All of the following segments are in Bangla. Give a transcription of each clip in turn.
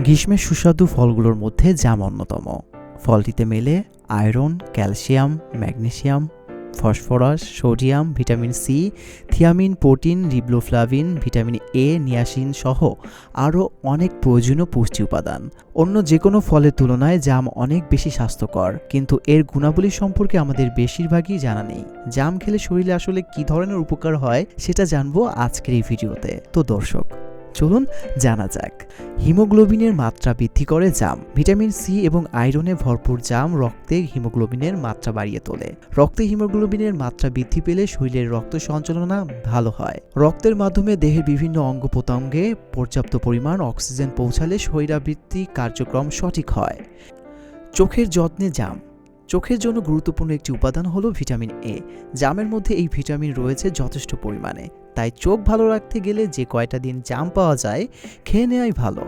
গ্রীষ্মের সুস্বাদু ফলগুলোর মধ্যে জাম অন্যতম। ফলটিতে মেলে iron, calcium, magnesium, phosphorus, sodium, vitamin C, thiamine, protein, riboflavin, vitamin A, niacin সহ আরও অনেক প্রয়োজনীয় পুষ্টি উপাদান। অন্য যে কোনো ফলের তুলনায় জাম অনেক বেশি স্বাস্থ্যকর, কিন্তু এর গুণাবলী সম্পর্কে আমাদের বেশিরভাগই জানা নেই। জাম খেলে শরীরে আসলে কী ধরনের উপকার হয় সেটা জানবো আজকের এই ভিডিওতে। তো দর্শক, চলুন জানা যাক। হিমোগ্লোবিনের মাত্রা বৃদ্ধি করে জাম। ভিটামিন সি এবং আয়রনে ভরপুর জাম রক্তে হিমোগ্লোবিনের মাত্রা বাড়িয়ে তোলে। রক্তে হিমোগ্লোবিনের মাত্রা বৃদ্ধি পেলে শরীরের রক্ত সঞ্চালন ভালো হয়। রক্তের মাধ্যমে দেহের বিভিন্ন অঙ্গ প্রত্যঙ্গে পর্যাপ্ত পরিমাণ অক্সিজেন পৌঁছালে শরীরাবৃত্তি কার্যক্রম সঠিক হয়। চোখের যত্নে জাম। চোখের জন্য গুরুত্বপূর্ণ একটি উপাদান হলো ভিটামিন এ। জামের মধ্যে এই ভিটামিন রয়েছে যথেষ্ট পরিমাণে, তাই চোখ ভালো রাখতে গেলে যে কয়টা দিন জাম পাওয়া যায় খেয়ে নেওয়াই ভালো।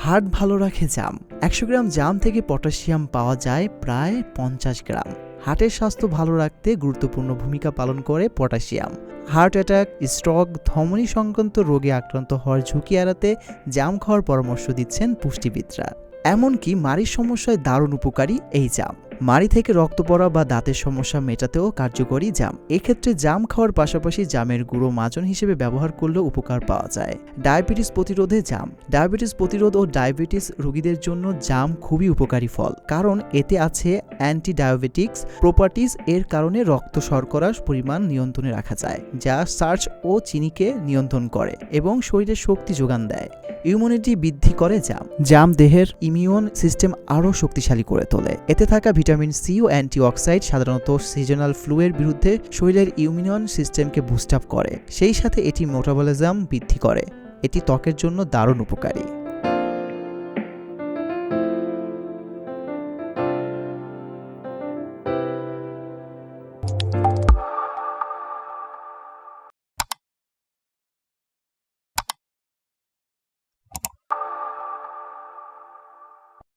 হার্ট ভালো রাখে জাম। 100 গ্রাম জাম থেকে পটাশিয়াম পাওয়া যায় প্রায় 50 গ্রাম। হার্টের স্বাস্থ্য ভালো রাখতে গুরুত্বপূর্ণ ভূমিকা পালন করে পটাশিয়াম। হার্ট অ্যাটাক, স্ট্রোক, ধমনী সংক্রান্ত রোগে আক্রান্ত হওয়ার ঝুঁকি এড়াতে জাম খাওয়ার পরামর্শ দিচ্ছেন পুষ্টিবিদরা। এমনকি মাড়ির সমস্যায় দারুণ উপকারী এই জাম। মাড়ি থেকে রক্ত পড়া বা দাঁতের সমস্যা মেটাতেও কার্যকরী জাম। এক্ষেত্রে জাম খাওয়ার পাশাপাশি জামের গুঁড়ো মাজন হিসেবে ব্যবহার করলেও উপকার পাওয়া যায়। ডায়াবেটিস প্রতিরোধে জাম। ডায়াবেটিস প্রতিরোধ ও ডায়াবেটিস রোগীদের জন্য জাম খুবই উপকারী ফল, কারণ এতে আছে অ্যান্টি ডায়াবেটিক্স প্রপার্টিজ। এর কারণে রক্ত শর্করার পরিমাণ নিয়ন্ত্রণে রাখা যায়, যা সার্চ ও চিনিকে নিয়ন্ত্রণ করে এবং শরীরে শক্তি যোগান দেয়। ইমিউনিটি বৃদ্ধি করে জাম। জাম দেহের ইমিউন সিস্টেম আরও শক্তিশালী করে তোলে। এতে থাকা ভিটামিন সি ও অ্যান্টিঅক্সাইড সাধারণত সিজনাল ফ্লুয়ের বিরুদ্ধে শরীরের ইমিউন সিস্টেমকে বুস্ট আপ করে। সেই সাথে এটি মেটাবলিজম বৃদ্ধি করে। এটি ত্বকের জন্য দারুণ উপকারী।